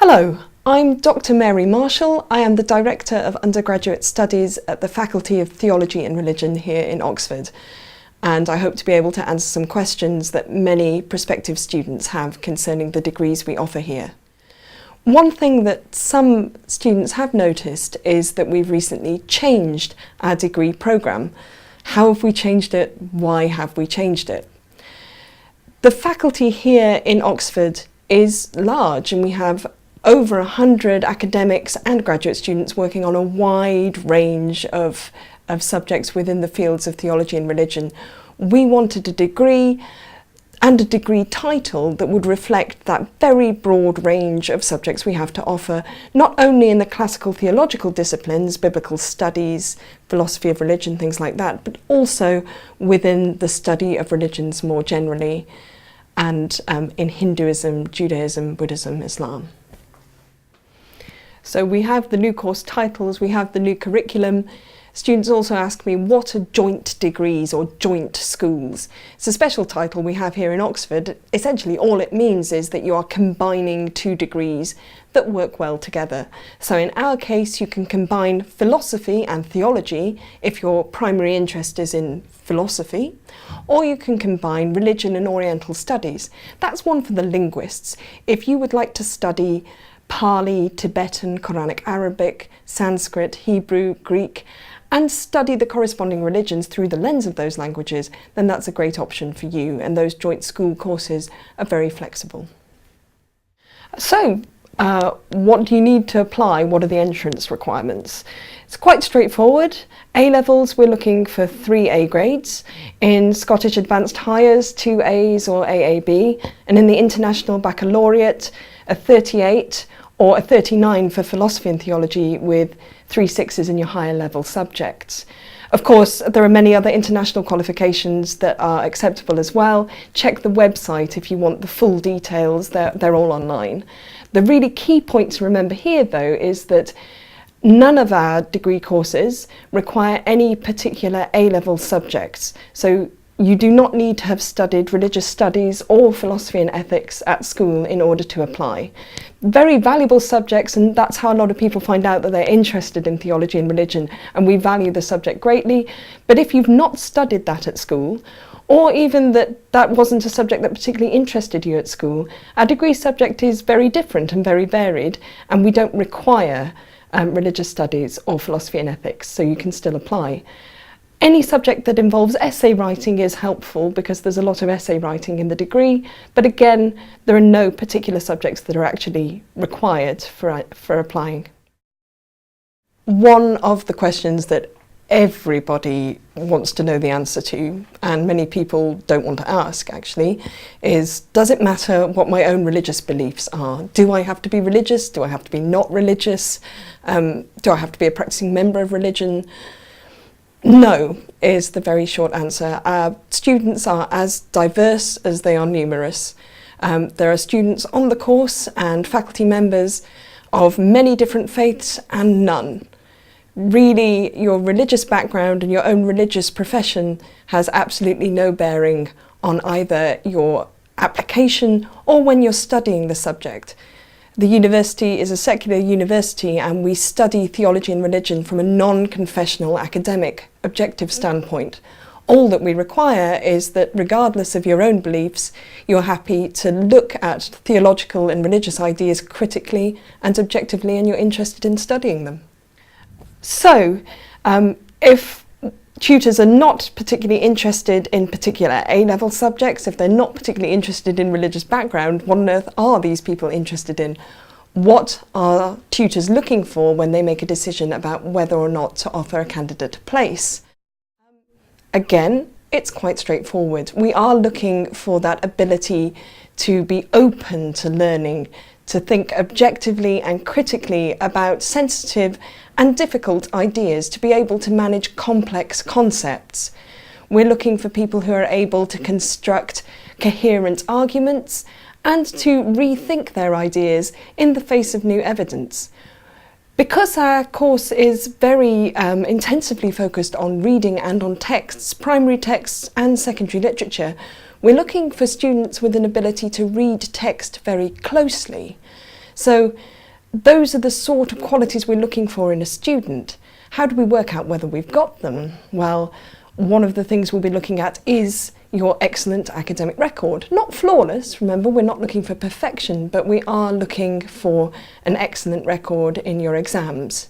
Hello, I'm Dr. Mary Marshall. I am the Director of Undergraduate Studies at the Faculty of Theology and Religion here in Oxford, and I hope to be able to answer some questions that many prospective students have concerning the degrees we offer here. One thing that some students have noticed is that we've recently changed our degree programme. How have we changed it? Why have we changed it? The faculty here in Oxford is large, and we have over 100 academics and graduate students working on a wide range of subjects within the fields of theology and religion. We wanted a degree and a degree title that would reflect that very broad range of subjects we have to offer, not only in the classical theological disciplines, biblical studies, philosophy of religion, things like that, but also within the study of religions more generally, and in Hinduism, Judaism, Buddhism, Islam. So we have the new course titles, we have the new curriculum. Students also ask me, what are joint degrees or joint schools? It's a special title we have here in Oxford. Essentially all it means is that you are combining two degrees that work well together. So in our case you can combine philosophy and theology if your primary interest is in philosophy, or you can combine religion and Oriental studies. That's one for the linguists. If you would like to study Pali, Tibetan, Quranic Arabic, Sanskrit, Hebrew, Greek, and study the corresponding religions through the lens of those languages, then that's a great option for you, and those joint school courses are very flexible. So, what do you need to apply? What are the entrance requirements? It's quite straightforward. A-levels, we're looking for 3 A grades. In Scottish Advanced Highers, 2 A's or AAB, and in the International Baccalaureate, a 38 or a 39 for philosophy and theology with 3 6s in your higher level subjects. Of course, there are many other international qualifications that are acceptable as well. Check the website if you want the full details, they're all online. The really key point to remember here though is that none of our degree courses require any particular A-level subjects. So you do not need to have studied religious studies or philosophy and ethics at school in order to apply. Very valuable subjects, and that's how a lot of people find out that they're interested in theology and religion, and we value the subject greatly. But if you've not studied that at school, or even that wasn't a subject that particularly interested you at school, our degree subject is very different and very varied, and we don't require religious studies or philosophy and ethics, so you can still apply. Any subject that involves essay writing is helpful because there's a lot of essay writing in the degree, but again, there are no particular subjects that are actually required for applying. One of the questions that everybody wants to know the answer to, and many people don't want to ask actually, is does it matter what my own religious beliefs are? Do I have to be religious? Do I have to be not religious? Do I have to be a practicing member of religion? No, is the very short answer. Our students are as diverse as they are numerous. There are students on the course and faculty members of many different faiths and none. Really, your religious background and your own religious profession has absolutely no bearing on either your application or when you're studying the subject. The university is a secular university, and we study theology and religion from a non-confessional academic objective standpoint. All that we require is that regardless of your own beliefs, you're happy to look at theological and religious ideas critically and objectively, and you're interested in studying them. So, if tutors are not particularly interested in particular A-level subjects, if they're not particularly interested in religious background, what on earth are these people interested in? What are tutors looking for when they make a decision about whether or not to offer a candidate a place? Again, it's quite straightforward. We are looking for that ability to be open to learning, to think objectively and critically about sensitive and difficult ideas, to be able to manage complex concepts. We're looking for people who are able to construct coherent arguments and to rethink their ideas in the face of new evidence. Because our course is very intensively focused on reading and on texts, primary texts and secondary literature, we're looking for students with an ability to read text very closely. So those are the sort of qualities we're looking for in a student. How do we work out whether we've got them? Well, one of the things we'll be looking at is your excellent academic record. Not flawless, remember, we're not looking for perfection, but we are looking for an excellent record in your exams.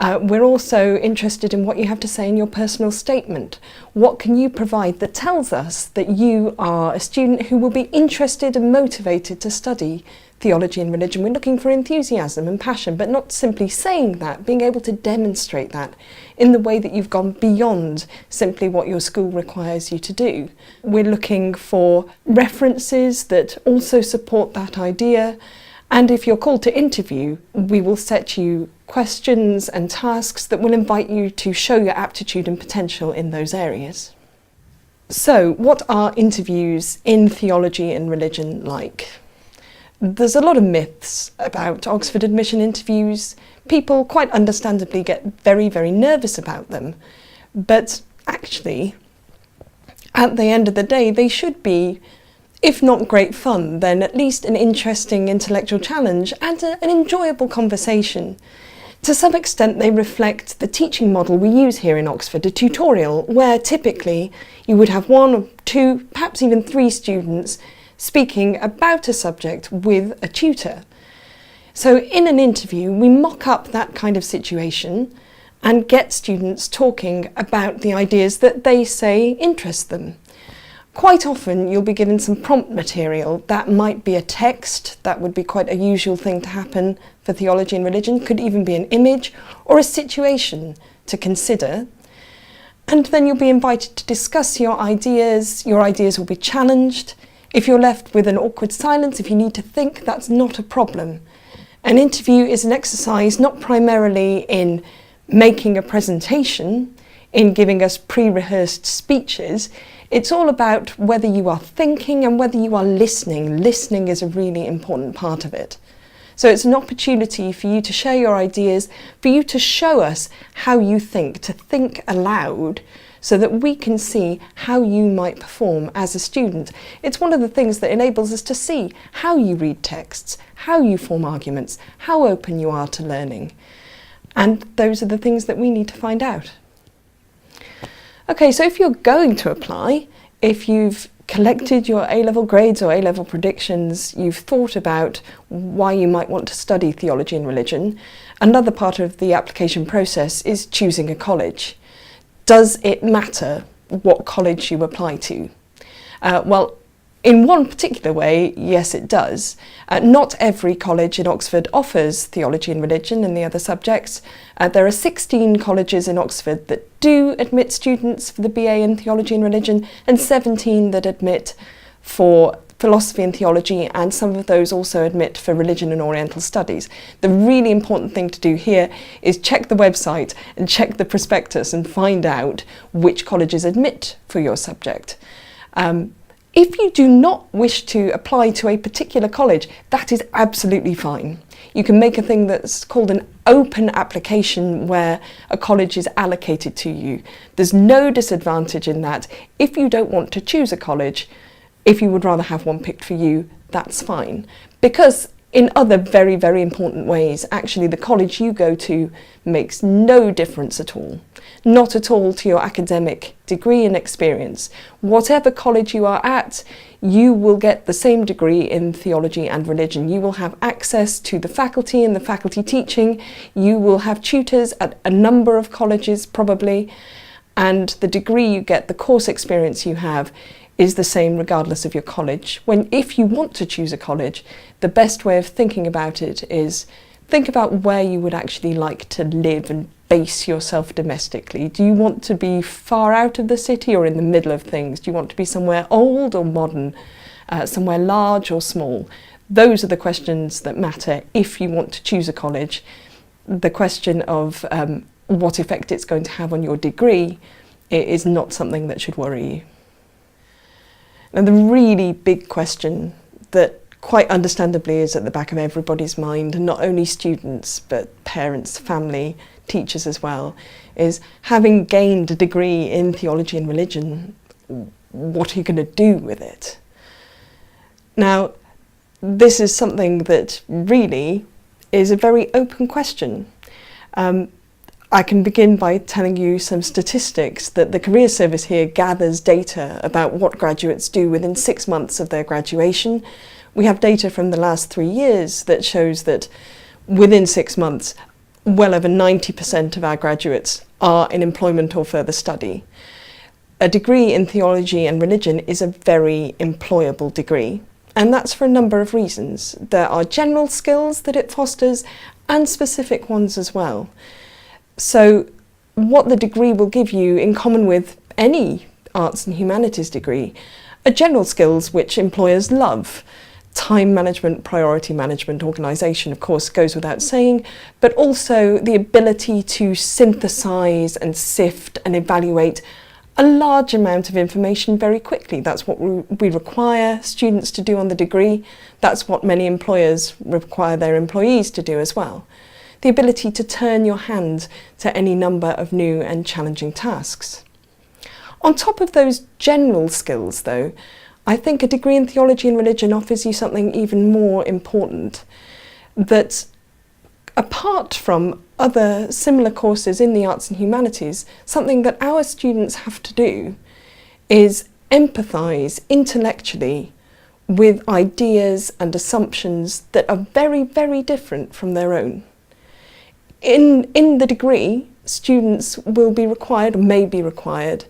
We're also interested in what you have to say in your personal statement. What can you provide that tells us that you are a student who will be interested and motivated to study theology and religion? We're looking for enthusiasm and passion, but not simply saying that, being able to demonstrate that in the way that you've gone beyond simply what your school requires you to do. We're looking for references that also support that idea. And if you're called to interview, we will set you questions and tasks that will invite you to show your aptitude and potential in those areas. So, what are interviews in theology and religion like? There's a lot of myths about Oxford admission interviews. People quite understandably get very, very nervous about them. But actually, at the end of the day, they should be, if not great fun, then at least an interesting intellectual challenge and an enjoyable conversation. To some extent, they reflect the teaching model we use here in Oxford, a tutorial, where typically you would have 1 or 2, perhaps even 3 students speaking about a subject with a tutor. So in an interview, we mock up that kind of situation and get students talking about the ideas that they say interest them. Quite often you'll be given some prompt material. That might be a text, that would be quite a usual thing to happen for theology and religion, could even be an image or a situation to consider. And then you'll be invited to discuss your ideas will be challenged. If you're left with an awkward silence, if you need to think, that's not a problem. An interview is an exercise not primarily in making a presentation, in giving us pre-rehearsed speeches. It's all about whether you are thinking and whether you are listening. Listening is a really important part of it. So it's an opportunity for you to share your ideas, for you to show us how you think, to think aloud, so that we can see how you might perform as a student. It's one of the things that enables us to see how you read texts, how you form arguments, how open you are to learning. And those are the things that we need to find out. Okay, so if you're going to apply, if you've collected your A-level grades or A-level predictions, you've thought about why you might want to study theology and religion, another part of the application process is choosing a college. Does it matter what college you apply to? Well, in one particular way, yes it does. Not every college in Oxford offers theology and religion and the other subjects. There are 16 colleges in Oxford that do admit students for the BA in theology and religion, and 17 that admit for philosophy and theology, and some of those also admit for religion and Oriental studies. The really important thing to do here is check the website and check the prospectus and find out which colleges admit for your subject. If you do not wish to apply to a particular college, that is absolutely fine. You can make a thing that's called an open application where a college is allocated to you. There's no disadvantage in that. If you don't want to choose a college, if you would rather have one picked for you, that's fine. Because in other very, very important ways, actually the college you go to makes no difference at all. Not at all to your academic degree and experience. Whatever college you are at, you will get the same degree in theology and religion. You will have access to the faculty and the faculty teaching. You will have tutors at a number of colleges probably, and the degree you get, the course experience you have, is the same regardless of your college. If you want to choose a college, the best way of thinking about it is think about where you would actually like to live and base yourself domestically. Do you want to be far out of the city or in the middle of things? Do you want to be somewhere old or modern, somewhere large or small? Those are the questions that matter if you want to choose a college. The question of what effect it's going to have on your degree is not something that should worry you. And the really big question that quite understandably is at the back of everybody's mind, and not only students but parents, family, teachers as well, is having gained a degree in theology and religion, what are you going to do with it? Now, this is something that really is a very open question. I can begin by telling you some statistics that the Career Service here gathers data about what graduates do within 6 months of their graduation. We have data from the last 3 years that shows that within 6 months, well over 90% of our graduates are in employment or further study. A degree in theology and religion is a very employable degree, and that's for a number of reasons. There are general skills that it fosters and specific ones as well. So what the degree will give you, in common with any arts and humanities degree, are general skills which employers love. Time management, priority management, organisation, of course, goes without saying, but also the ability to synthesise and sift and evaluate a large amount of information very quickly. That's what we require students to do on the degree. That's what many employers require their employees to do as well. The ability to turn your hand to any number of new and challenging tasks. On top of those general skills, though, I think a degree in theology and religion offers you something even more important, that apart from other similar courses in the arts and humanities, something that our students have to do is empathise intellectually with ideas and assumptions that are very, very different from their own. In the degree, students will be required, or may be required,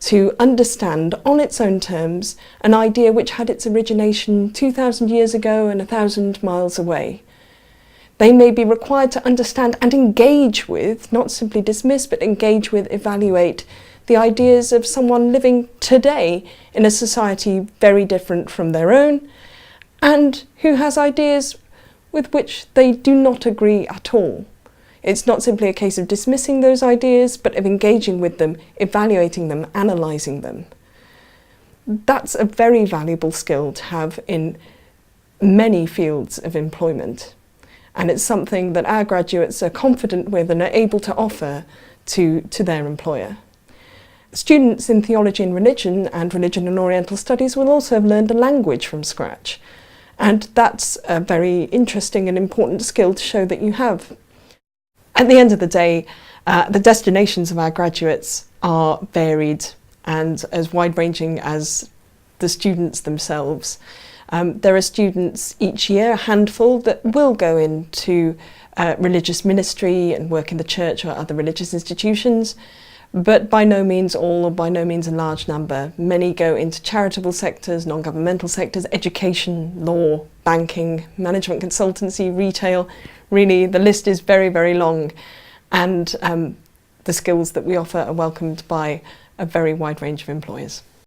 to understand on its own terms an idea which had its origination 2,000 years ago and 1,000 miles away. They may be required to understand and engage with, not simply dismiss, but engage with, evaluate the ideas of someone living today in a society very different from their own, and who has ideas with which they do not agree at all. It's not simply a case of dismissing those ideas, but of engaging with them, evaluating them, analysing them. That's a very valuable skill to have in many fields of employment. And it's something that our graduates are confident with and are able to offer to their employer. Students in theology and religion and oriental studies will also have learned a language from scratch. And that's a very interesting and important skill to show that you have. At the end of the day, the destinations of our graduates are varied and as wide-ranging as the students themselves. There are students each year, a handful, that will go into religious ministry and work in the church or other religious institutions, but by no means all, or by no means a large number. Many go into charitable sectors, non-governmental sectors, education, law, banking, management consultancy, retail. Really, the list is very, very long, and the skills that we offer are welcomed by a very wide range of employers.